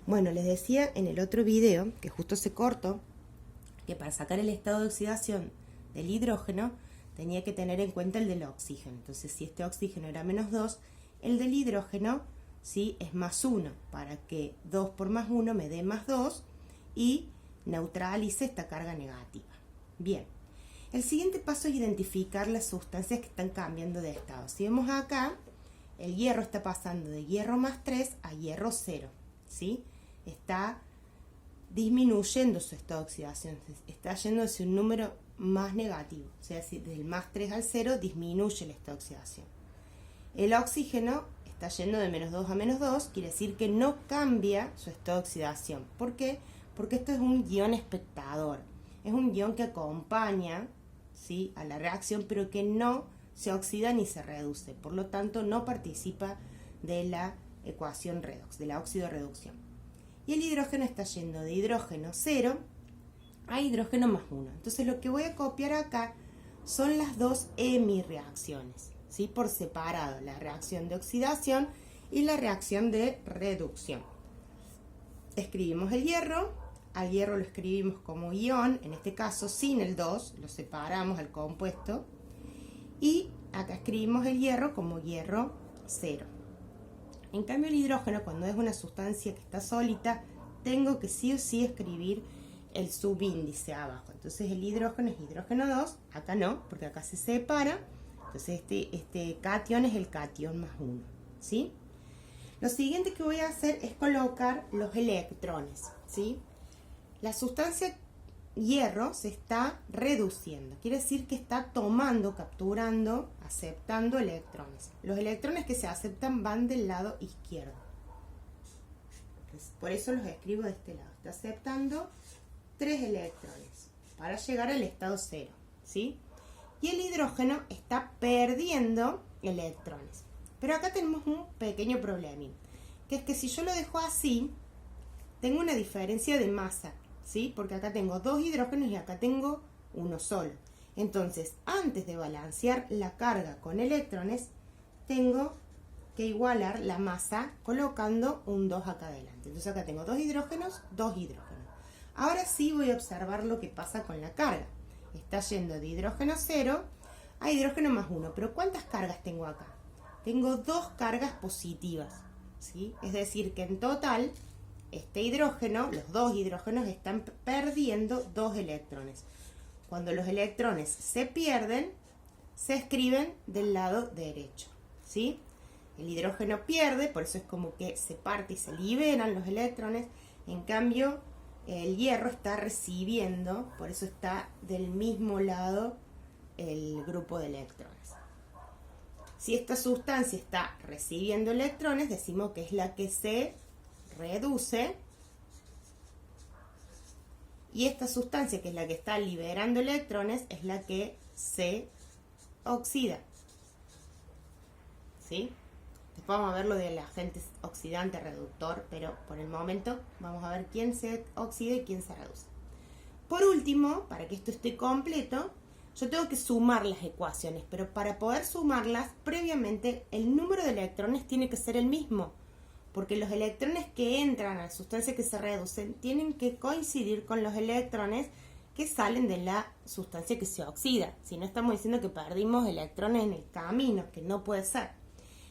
Bueno, les decía en el otro video, que justo se cortó, que para sacar el estado de oxidación del hidrógeno tenía que tener en cuenta el del oxígeno. Entonces, si este oxígeno era -2, el del hidrógeno ¿sí? es +1, para que 2 por +1 me dé +2 y neutralice esta carga negativa. Bien, el siguiente paso es identificar las sustancias que están cambiando de estado. Si vemos acá, el hierro está pasando de hierro +3 a hierro 0, ¿sí? Está disminuyendo su estado de oxidación, está yendo hacia un número más negativo, o sea, si del +3 al 0 disminuye el estado de oxidación. El oxígeno está yendo de -2 a -2, quiere decir que no cambia su estado de oxidación. ¿Por qué? Porque esto es un ion espectador, es un ion que acompaña ¿sí? a la reacción, pero que no se oxida ni se reduce, por lo tanto no participa de la ecuación redox, de la oxidorreducción. Y el hidrógeno está yendo de hidrógeno 0 a hidrógeno +1. Entonces lo que voy a copiar acá son las dos hemireacciones, ¿sí? Por separado, la reacción de oxidación y la reacción de reducción. Escribimos el hierro, al hierro lo escribimos como ion, en este caso sin el 2, lo separamos al compuesto, y acá escribimos el hierro como hierro 0. En cambio el hidrógeno, cuando es una sustancia que está solita, tengo que sí o sí escribir el subíndice abajo. Entonces el hidrógeno es hidrógeno 2, acá no, porque acá se separa. Entonces este catión es el catión +1, ¿sí? Lo siguiente que voy a hacer es colocar los electrones, ¿sí? La sustancia hierro se está reduciendo, quiere decir que está tomando, capturando, aceptando electrones. Los electrones que se aceptan van del lado izquierdo. Por eso los escribo de este lado. Está aceptando 3 electrones para llegar al estado 0, ¿sí? Y el hidrógeno está perdiendo electrones. Pero acá tenemos un pequeño problemín, que es que si yo lo dejo así, tengo una diferencia de masa, ¿sí? Porque acá tengo 2 hidrógenos y acá tengo uno solo. Entonces, antes de balancear la carga con electrones, tengo que igualar la masa colocando un 2 acá adelante. Entonces acá tengo 2 hidrógenos, 2 hidrógenos. Ahora sí voy a observar lo que pasa con la carga. Está yendo de hidrógeno 0 a hidrógeno +1. Pero ¿cuántas cargas tengo acá? Tengo 2 cargas positivas, ¿sí? Es decir, que en total este hidrógeno, los 2 hidrógenos están perdiendo 2 electrones. Cuando los electrones se pierden, se escriben del lado derecho, ¿sí? El hidrógeno pierde, por eso es como que se parte y se liberan los electrones. En cambio, el hierro está recibiendo, por eso está del mismo lado el grupo de electrones. Si esta sustancia está recibiendo electrones, decimos que es la que se reduce, y esta sustancia, que es la que está liberando electrones, es la que se oxida, ¿sí? Después vamos a ver lo del agente oxidante reductor, pero por el momento vamos a ver quién se oxida y quién se reduce. Por último, para que esto esté completo, yo tengo que sumar las ecuaciones, pero para poder sumarlas, previamente el número de electrones tiene que ser el mismo, porque los electrones que entran a la sustancia que se reducen tienen que coincidir con los electrones que salen de la sustancia que se oxida. Si no, estamos diciendo que perdimos electrones en el camino, que no puede ser.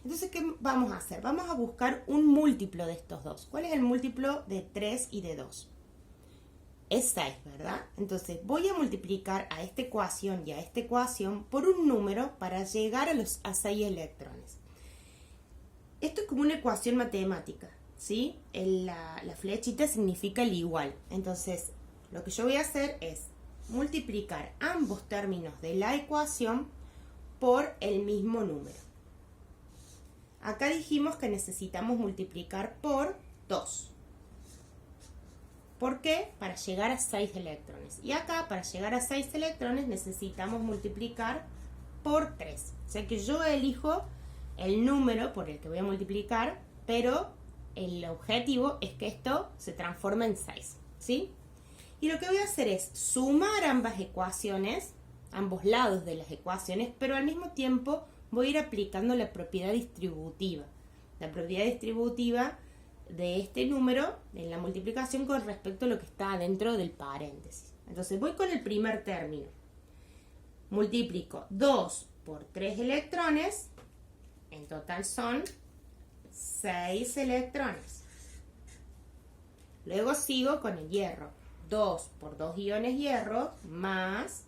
Entonces, ¿qué vamos a hacer? Vamos a buscar un múltiplo de estos dos. ¿Cuál es el múltiplo de 3 y de 2? Es 6, ¿verdad? Entonces, voy a multiplicar a esta ecuación y a esta ecuación por un número para llegar a 6 electrones. Esto es como una ecuación matemática, ¿sí? La flechita significa el igual. Entonces, lo que yo voy a hacer es multiplicar ambos términos de la ecuación por el mismo número. Acá dijimos que necesitamos multiplicar por 2. ¿Por qué? Para llegar a 6 electrones. Y acá, para llegar a 6 electrones, necesitamos multiplicar por 3. O sea que yo elijo el número por el que voy a multiplicar, pero el objetivo es que esto se transforme en 6, ¿sí? Y lo que voy a hacer es sumar ambas ecuaciones, ambos lados de las ecuaciones, pero al mismo tiempo voy a ir aplicando la propiedad distributiva. La propiedad distributiva de este número en la multiplicación con respecto a lo que está dentro del paréntesis. Entonces voy con el primer término. Multiplico 2 por 3 electrones, en total son 6 electrones. Luego sigo con el hierro. 2 por 2 iones hierro más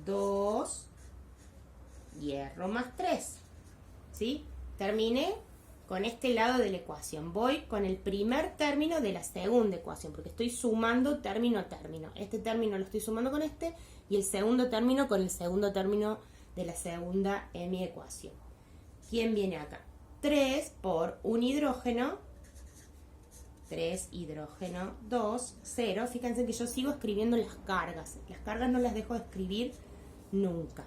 2 hierro más 3. ¿Sí? Terminé con este lado de la ecuación. Voy con el primer término de la segunda ecuación, porque estoy sumando término a término. Este término lo estoy sumando con este y el segundo término con el segundo término de la segunda en mi ecuación. ¿Quién viene acá? 3 por un hidrógeno, 3 hidrógeno, 2, 0. Fíjense que yo sigo escribiendo las cargas. Las cargas no las dejo de escribir nunca.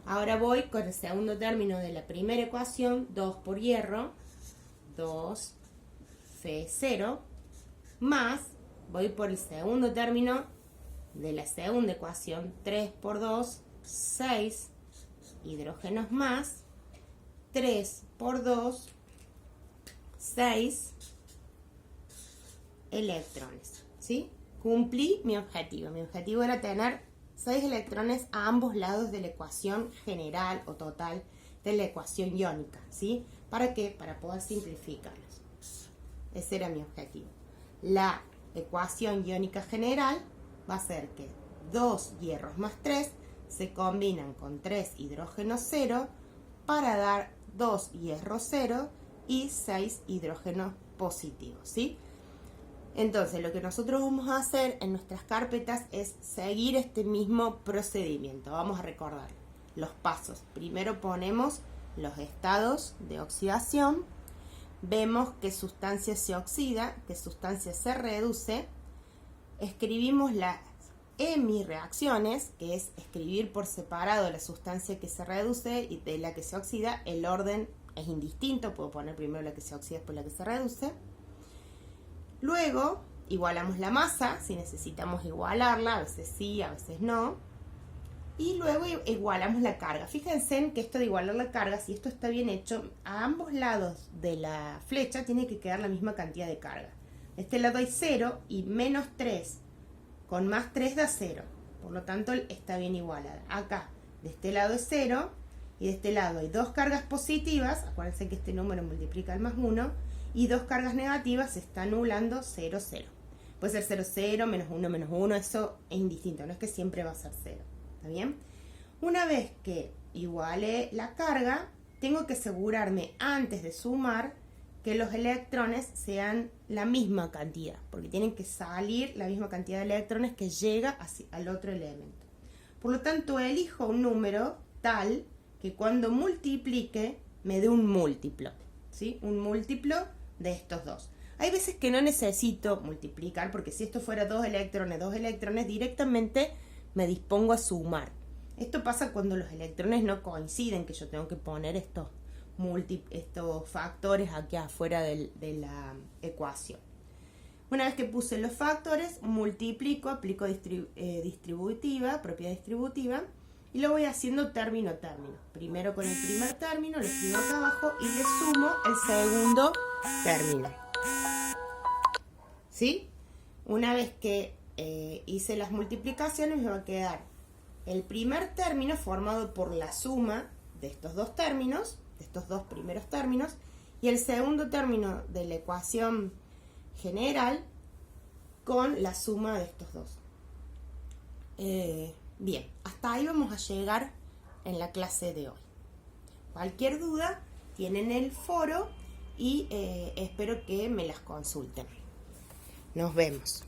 Ahora voy con el segundo término de la primera ecuación, 2 por hierro, 2, Fe0, más, voy por el segundo término de la segunda ecuación, 3 por 2, 6 hidrógenos más, 3 por 2, 6 electrones, ¿sí? Cumplí mi objetivo. Mi objetivo era tener 6 electrones a ambos lados de la ecuación general o total de la ecuación iónica, ¿sí? ¿Para qué? Para poder simplificarlos. Ese era mi objetivo. La ecuación iónica general va a ser que 2 hierros más 3 se combinan con 3 hidrógenos 0 para dar 2 hierros 0 y 6 hidrógenos positivos, ¿sí? Entonces, lo que nosotros vamos a hacer en nuestras carpetas es seguir este mismo procedimiento. Vamos a recordar los pasos. Primero ponemos los estados de oxidación. Vemos qué sustancia se oxida, qué sustancia se reduce. Escribimos las hemireacciones, que es escribir por separado la sustancia que se reduce y de la que se oxida. El orden es indistinto, puedo poner primero la que se oxida, después la que se reduce. Luego igualamos la masa, si necesitamos igualarla, a veces sí, a veces no. Y luego igualamos la carga. Fíjense en que esto de igualar la carga, si esto está bien hecho, a ambos lados de la flecha tiene que quedar la misma cantidad de carga. De este lado hay 0 y menos 3 con más 3 da 0. Por lo tanto está bien igualada. Acá, de este lado es 0 y de este lado hay 2 cargas positivas. Acuérdense que este número multiplica el más 1. Y 2 cargas negativas se está anulando 0, 0. Puede ser 0, 0, menos 1, eso es indistinto, no es que siempre va a ser 0. ¿Está bien? Una vez que iguale la carga, tengo que asegurarme antes de sumar que los electrones sean la misma cantidad, porque tienen que salir la misma cantidad de electrones que llega al otro elemento. Por lo tanto, elijo un número tal que cuando multiplique me dé un múltiplo, ¿sí? Un múltiplo de estos dos. Hay veces que no necesito multiplicar, porque si esto fuera 2 electrones, directamente me dispongo a sumar. Esto pasa cuando los electrones no coinciden, que yo tengo que poner estos factores aquí afuera de la ecuación. Una vez que puse los factores, multiplico, aplico distributiva, propiedad distributiva, y lo voy haciendo término a término. Primero con el primer término, lo escribo acá abajo y le sumo el segundo término. ¿Sí? Una vez que hice las multiplicaciones, me va a quedar el primer término formado por la suma de estos dos términos, de estos dos primeros términos, y el segundo término de la ecuación general con la suma de estos dos. Bien, hasta ahí vamos a llegar en la clase de hoy. Cualquier duda tienen el foro y espero que me las consulten. Nos vemos.